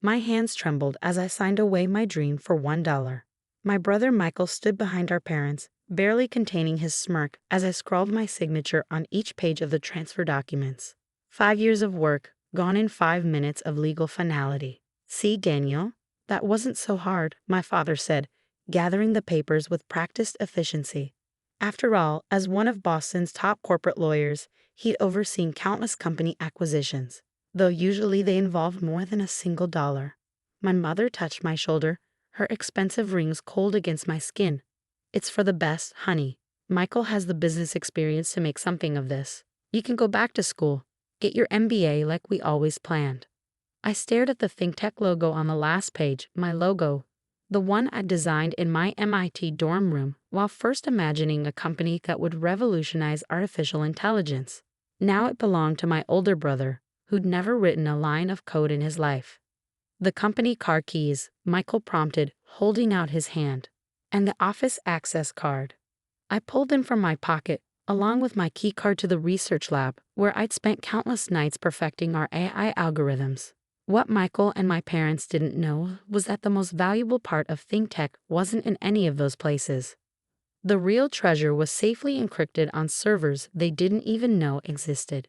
My hands trembled as I signed away my dream for $1. My brother Michael stood behind our parents, barely containing his smirk as I scrawled my signature on each page of the transfer documents. 5 years of work, gone in 5 minutes of legal finality. See, Daniel? That wasn't so hard, my father said, gathering the papers with practiced efficiency. After all, as one of Boston's top corporate lawyers, he'd overseen countless company acquisitions, though usually they involved more than a single dollar. My mother touched my shoulder, her expensive rings cold against my skin. It's for the best, honey. Michael has the business experience to make something of this. You can go back to school, get your MBA like we always planned. I stared at the ThinkTech logo on the last page, my logo, the one I designed in my MIT dorm room while first imagining a company that would revolutionize artificial intelligence. Now it belonged to my older brother, who'd never written a line of code in his life. The company car keys, Michael prompted, holding out his hand, and the office access card. I pulled them from my pocket, along with my keycard to the research lab, where I'd spent countless nights perfecting our AI algorithms. What Michael and my parents didn't know was that the most valuable part of ThinkTech wasn't in any of those places. The real treasure was safely encrypted on servers they didn't even know existed.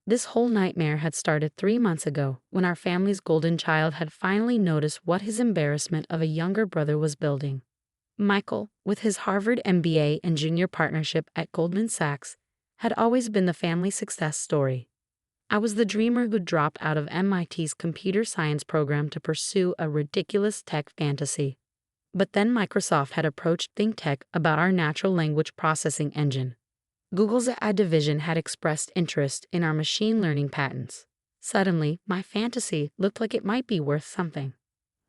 This whole nightmare had started 3 months ago, when our family's golden child had finally noticed what his embarrassment of a younger brother was building. Michael, with his Harvard MBA and junior partnership at Goldman Sachs, had always been the family success story. I was the dreamer who dropped out of MIT's computer science program to pursue a ridiculous tech fantasy. But then Microsoft had approached ThinkTech about our natural language processing engine. Google's AI division had expressed interest in our machine learning patents. Suddenly, my fantasy looked like it might be worth something.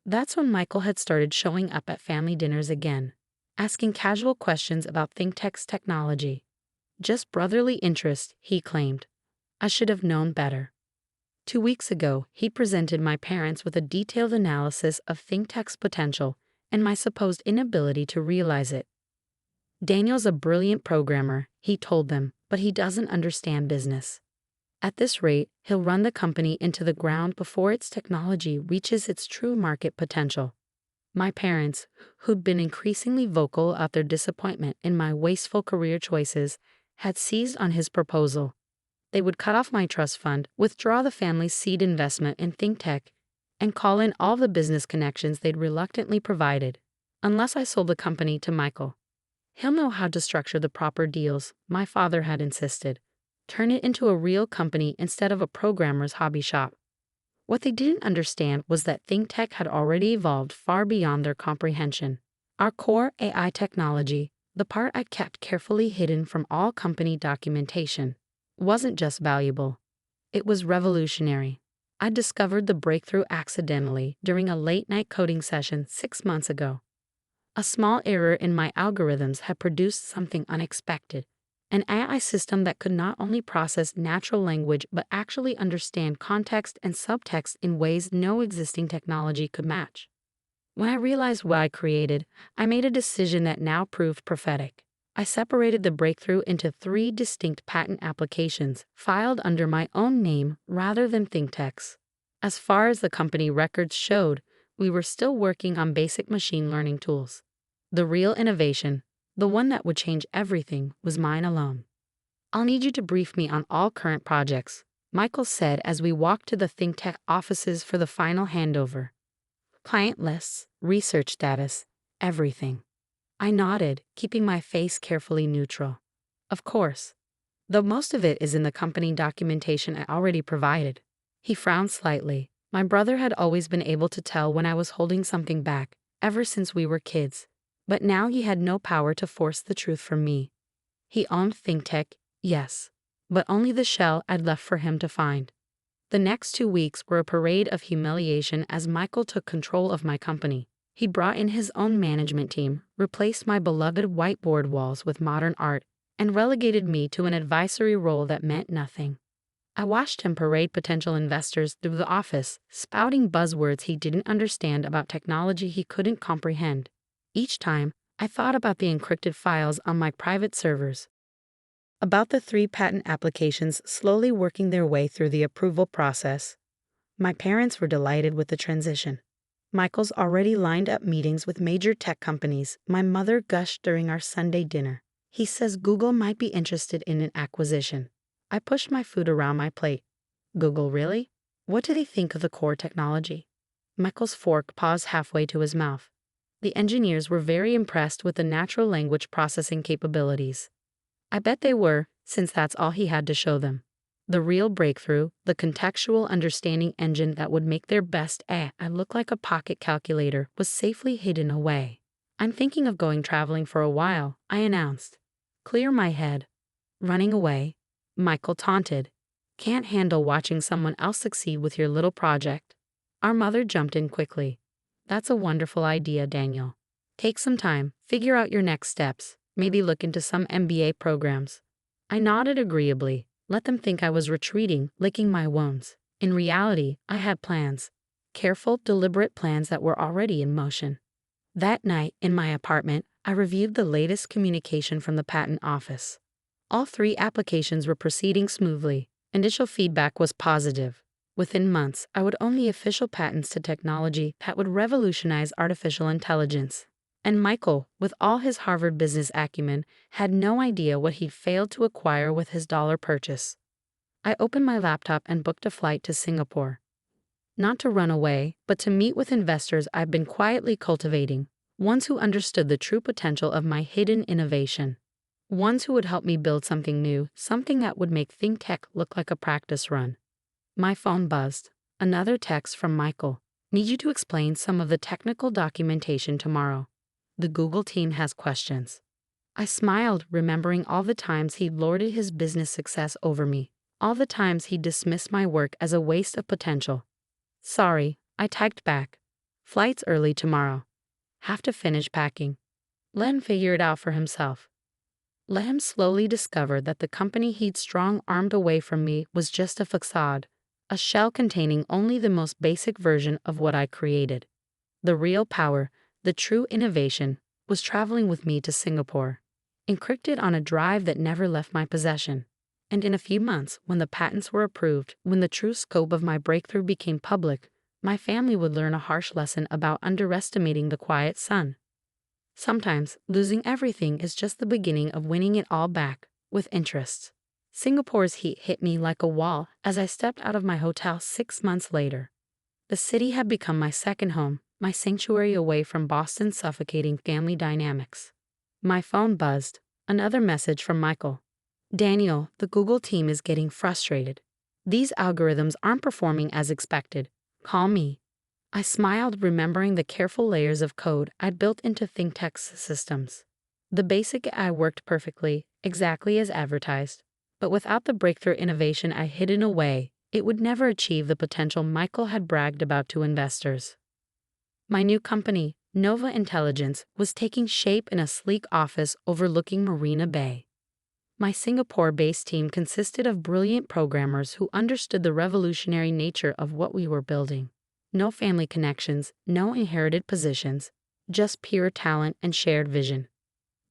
That's when Michael had started showing up at family dinners again, asking casual questions about ThinkTech's technology. Just brotherly interest, he claimed. I should have known better. 2 weeks ago, he presented my parents with a detailed analysis of ThinkTech's potential and my supposed inability to realize it. Daniel's a brilliant programmer, he told them, but he doesn't understand business. At this rate, he'll run the company into the ground before its technology reaches its true market potential. My parents, who'd been increasingly vocal about their disappointment in my wasteful career choices, had seized on his proposal. They would cut off my trust fund, withdraw the family's seed investment in ThinkTech, and call in all the business connections they'd reluctantly provided, unless I sold the company to Michael. He'll know how to structure the proper deals, my father had insisted. Turn it into a real company instead of a programmer's hobby shop. What they didn't understand was that ThinkTech had already evolved far beyond their comprehension. Our core AI technology, the part I kept carefully hidden from all company documentation, wasn't just valuable. It was revolutionary. I discovered the breakthrough accidentally during a late-night coding session 6 months ago. A small error in my algorithms had produced something unexpected, an AI system that could not only process natural language but actually understand context and subtext in ways no existing technology could match. When I realized what I created, I made a decision that now proved prophetic. I separated the breakthrough into 3 distinct patent applications filed under my own name rather than ThinkTech's. As far as the company records showed, we were still working on basic machine learning tools. The real innovation, the one that would change everything, was mine alone. I'll need you to brief me on all current projects, Michael said as we walked to the ThinkTech offices for the final handover. Client lists, research status, everything. I nodded, keeping my face carefully neutral. Of course. Though most of it is in the company documentation I already provided. He frowned slightly. My brother had always been able to tell when I was holding something back, ever since we were kids. But now he had no power to force the truth from me. He owned ThinkTech, yes, but only the shell I'd left for him to find. The next 2 weeks were a parade of humiliation as Michael took control of my company. He brought in his own management team, replaced my beloved whiteboard walls with modern art, and relegated me to an advisory role that meant nothing. I watched him parade potential investors through the office, spouting buzzwords he didn't understand about technology he couldn't comprehend. Each time, I thought about the encrypted files on my private servers, about the 3 patent applications slowly working their way through the approval process. My parents were delighted with the transition. Michael's already lined up meetings with major tech companies. My mother gushed during our Sunday dinner. He says Google might be interested in an acquisition. I pushed my food around my plate. Google, really? What do they think of the core technology? Michael's fork paused halfway to his mouth. The engineers were very impressed with the natural language processing capabilities. I bet they were, since that's all he had to show them. The real breakthrough, the contextual understanding engine that would make their best AI look like a pocket calculator, was safely hidden away. I'm thinking of going traveling for a while, I announced. Clear my head. Running away? Michael taunted. Can't handle watching someone else succeed with your little project. Our mother jumped in quickly. That's a wonderful idea, Daniel. Take some time, figure out your next steps, maybe look into some MBA programs. I nodded agreeably. Let them think I was retreating, licking my wounds. In reality, I had plans. Careful, deliberate plans that were already in motion. That night, in my apartment, I reviewed the latest communication from the patent office. All 3 applications were proceeding smoothly. Initial feedback was positive. Within months, I would own the official patents to technology that would revolutionize artificial intelligence. And Michael, with all his Harvard business acumen, had no idea what he'd failed to acquire with his dollar purchase. I opened my laptop and booked a flight to Singapore. Not to run away, but to meet with investors I've been quietly cultivating, ones who understood the true potential of my hidden innovation. Ones who would help me build something new, something that would make ThinkTech look like a practice run. My phone buzzed. Another text from Michael. Need you to explain some of the technical documentation tomorrow. The Google team has questions. I smiled, remembering all the times he'd lorded his business success over me, all the times he'd dismissed my work as a waste of potential. Sorry, I typed back. Flight's early tomorrow. Have to finish packing. Let him figure it out for himself. Let him slowly discover that the company he'd strong-armed away from me was just a facade, a shell containing only the most basic version of what I created. The real power, the true innovation, was traveling with me to Singapore, encrypted on a drive that never left my possession. And in a few months, when the patents were approved, when the true scope of my breakthrough became public, my family would learn a harsh lesson about underestimating the quiet sun. Sometimes, losing everything is just the beginning of winning it all back, with interest. Singapore's heat hit me like a wall as I stepped out of my hotel 6 months later. The city had become my second home, my sanctuary away from Boston's suffocating family dynamics. My phone buzzed. Another message from Michael. Daniel, the Google team is getting frustrated. These algorithms aren't performing as expected. Call me. I smiled, remembering the careful layers of code I'd built into ThinkTech's systems. The basic AI worked perfectly, exactly as advertised. But without the breakthrough innovation I hidden away, it would never achieve the potential Michael had bragged about to investors. My new company, Nova Intelligence, was taking shape in a sleek office overlooking Marina Bay. My Singapore-based team consisted of brilliant programmers who understood the revolutionary nature of what we were building. No family connections, no inherited positions, just pure talent and shared vision.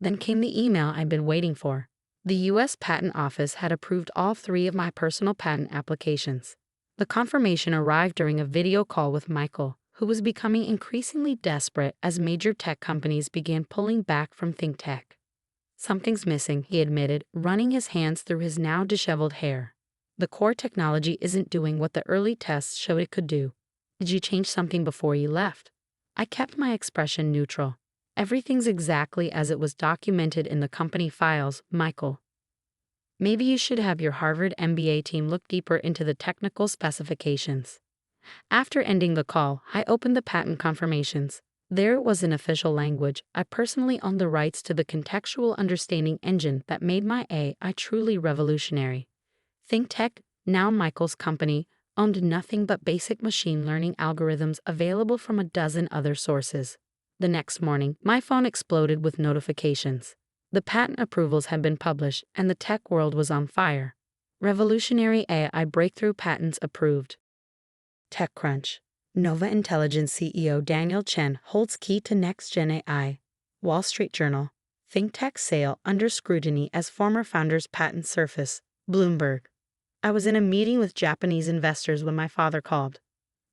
Then came the email I'd been waiting for. The U.S. Patent Office had approved all 3 of my personal patent applications. The confirmation arrived during a video call with Michael, who was becoming increasingly desperate as major tech companies began pulling back from ThinkTech. Something's missing, he admitted, running his hands through his now disheveled hair. The core technology isn't doing what the early tests showed it could do. Did you change something before you left? I kept my expression neutral. Everything's exactly as it was documented in the company files, Michael. Maybe you should have your Harvard MBA team look deeper into the technical specifications. After ending the call, I opened the patent confirmations. There it was in official language. I personally owned the rights to the contextual understanding engine that made my AI truly revolutionary. ThinkTech, now Michael's company, owned nothing but basic machine learning algorithms available from a dozen other sources. The next morning, my phone exploded with notifications. The patent approvals had been published, and the tech world was on fire. Revolutionary AI breakthrough patents approved. TechCrunch. Nova Intelligence CEO Daniel Chen holds key to next-gen AI. Wall Street Journal. ThinkTech sale under scrutiny as former founder's patents surface. Bloomberg. I was in a meeting with Japanese investors when my father called.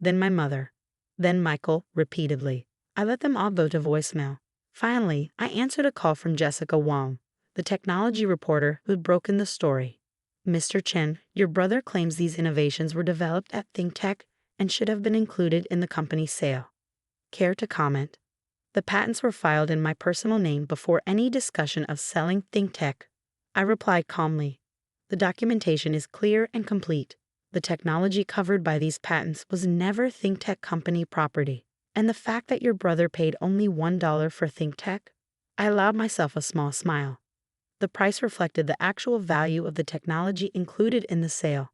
then my mother, then Michael, repeatedly. I let them all go to voicemail. Finally, I answered a call from Jessica Wong, the technology reporter who'd broken the story. Mr. Chen, your brother claims these innovations were developed at ThinkTech and should have been included in the company's sale. Care to comment? The patents were filed in my personal name before any discussion of selling ThinkTech. I replied calmly. The documentation is clear and complete. The technology covered by these patents was never ThinkTech company property. And the fact that your brother paid only $1 for ThinkTech? I allowed myself a small smile. The price reflected the actual value of the technology included in the sale.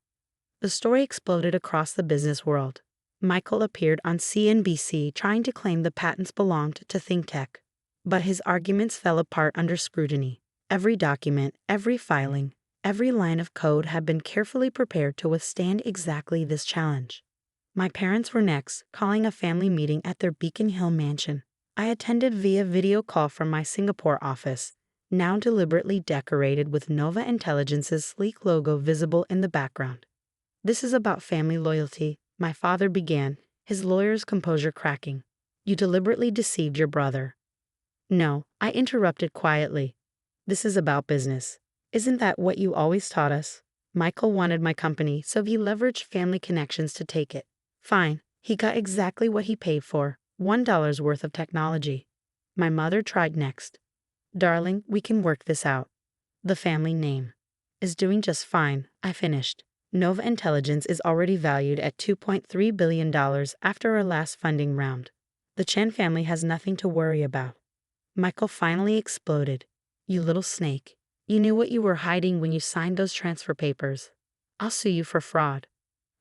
The story exploded across the business world. Michael appeared on CNBC trying to claim the patents belonged to ThinkTech. But his arguments fell apart under scrutiny. Every document, every filing, every line of code had been carefully prepared to withstand exactly this challenge. My parents were next, calling a family meeting at their Beacon Hill mansion. I attended via video call from my Singapore office, now deliberately decorated with Nova Intelligence's sleek logo visible in the background. This is about family loyalty, my father began, his lawyer's composure cracking. You deliberately deceived your brother. No, I interrupted quietly. This is about business. Isn't that what you always taught us? Michael wanted my company, so he leveraged family connections to take it. Fine, he got exactly what he paid for, $1 worth of technology. My mother tried next. Darling, we can work this out. The family name is doing just fine, I finished. Nova Intelligence is already valued at $2.3 billion after our last funding round. The Chen family has nothing to worry about. Michael finally exploded. You little snake. You knew what you were hiding when you signed those transfer papers. I'll sue you for fraud.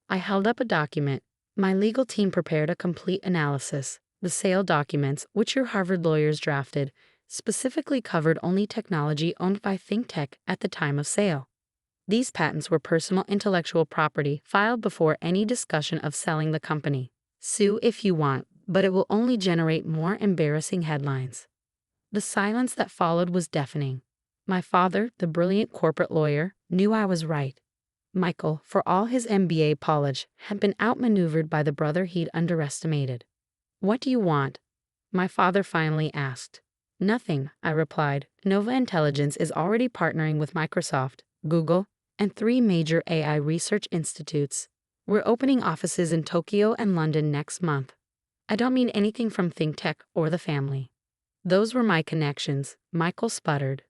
I held up a document. My legal team prepared a complete analysis. The sale documents, which your Harvard lawyers drafted, specifically covered only technology owned by ThinkTech at the time of sale. These patents were personal intellectual property filed before any discussion of selling the company. Sue if you want, but it will only generate more embarrassing headlines. The silence that followed was deafening. My father, the brilliant corporate lawyer, knew I was right. Michael, for all his MBA polish, had been outmaneuvered by the brother he'd underestimated. What do you want? My father finally asked. Nothing, I replied. Nova Intelligence is already partnering with Microsoft, Google, and 3 major AI research institutes. We're opening offices in Tokyo and London next month. I don't mean anything from ThinkTech or the family. Those were my connections, Michael sputtered.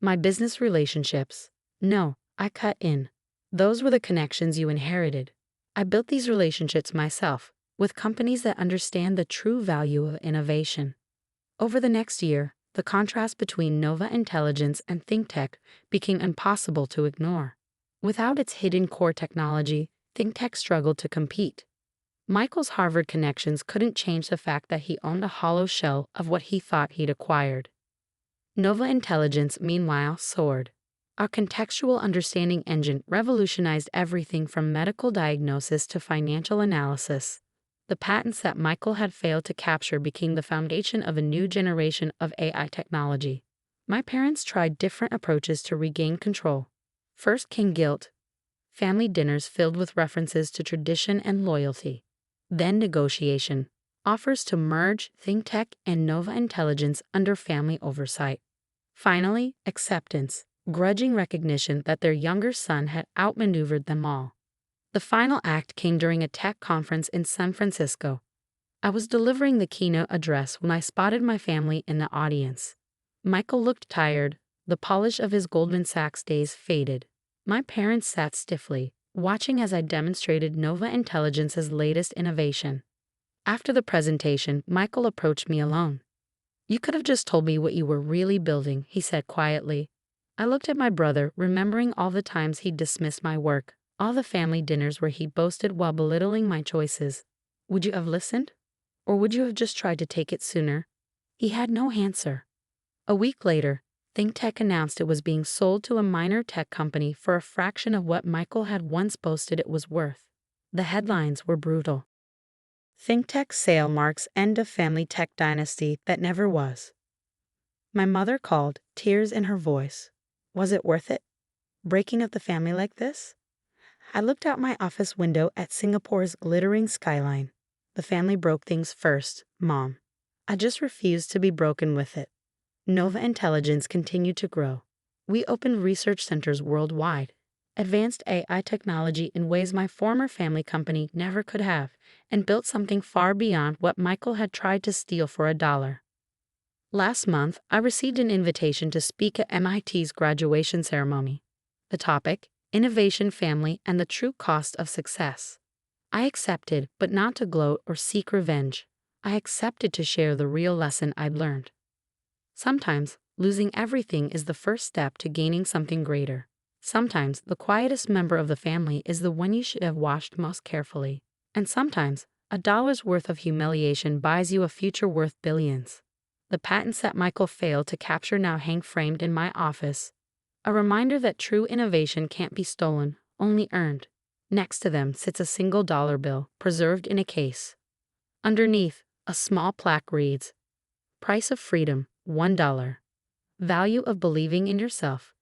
My business relationships. No, I cut in. Those were the connections you inherited. I built these relationships myself, with companies that understand the true value of innovation. Over the next year, the contrast between Nova Intelligence and ThinkTech became impossible to ignore. Without its hidden core technology, ThinkTech struggled to compete. Michael's Harvard connections couldn't change the fact that he owned a hollow shell of what he thought he'd acquired. Nova Intelligence, meanwhile, soared. Our contextual understanding engine revolutionized everything from medical diagnosis to financial analysis. The patents that Michael had failed to capture became the foundation of a new generation of AI technology. My parents tried different approaches to regain control. First came guilt. Family dinners filled with references to tradition and loyalty. Then negotiation. Offers to merge ThinkTech and Nova Intelligence under family oversight. Finally, acceptance. Grudging recognition that their younger son had outmaneuvered them all. The final act came during a tech conference in San Francisco. I was delivering the keynote address when I spotted my family in the audience. Michael looked tired. The polish of his Goldman Sachs days faded. My parents sat stiffly, watching as I demonstrated Nova Intelligence's latest innovation. After the presentation, Michael approached me alone. You could have just told me what you were really building, he said quietly. I looked at my brother, remembering all the times he'd dismissed my work, all the family dinners where he boasted while belittling my choices. Would you have listened? Or would you have just tried to take it sooner? He had no answer. A week later, ThinkTech announced it was being sold to a minor tech company for a fraction of what Michael had once boasted it was worth. The headlines were brutal. ThinkTech sale marks end of family tech dynasty that never was. My mother called, tears in her voice. Was it worth it? Breaking up the family like this? I looked out my office window at Singapore's glittering skyline. The family broke things first, Mom. I just refused to be broken with it. Nova Intelligence continued to grow. We opened research centers worldwide, advanced AI technology in ways my former family company never could have, and built something far beyond what Michael had tried to steal for $1. Last month, I received an invitation to speak at MIT's graduation ceremony. The topic, Innovation, Family, and the True Cost of Success. I accepted, but not to gloat or seek revenge. I accepted to share the real lesson I'd learned. Sometimes, losing everything is the first step to gaining something greater. Sometimes, the quietest member of the family is the one you should have watched most carefully. And sometimes, $1's worth of humiliation buys you a future worth billions. The patents that Michael failed to capture now hang framed in my office. A reminder that true innovation can't be stolen, only earned. Next to them sits a single dollar bill, preserved in a case. Underneath, a small plaque reads, Price of freedom, $1. Value of believing in yourself,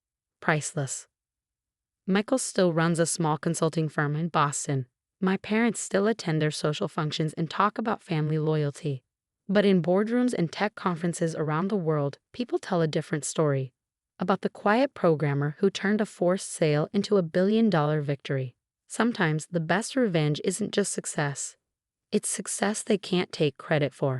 priceless. Michael still runs a small consulting firm in Boston. My parents still attend their social functions and talk about family loyalty. But in boardrooms and tech conferences around the world, people tell a different story. About the quiet programmer who turned a forced sale into a billion-dollar victory. Sometimes the best revenge isn't just success. It's success they can't take credit for.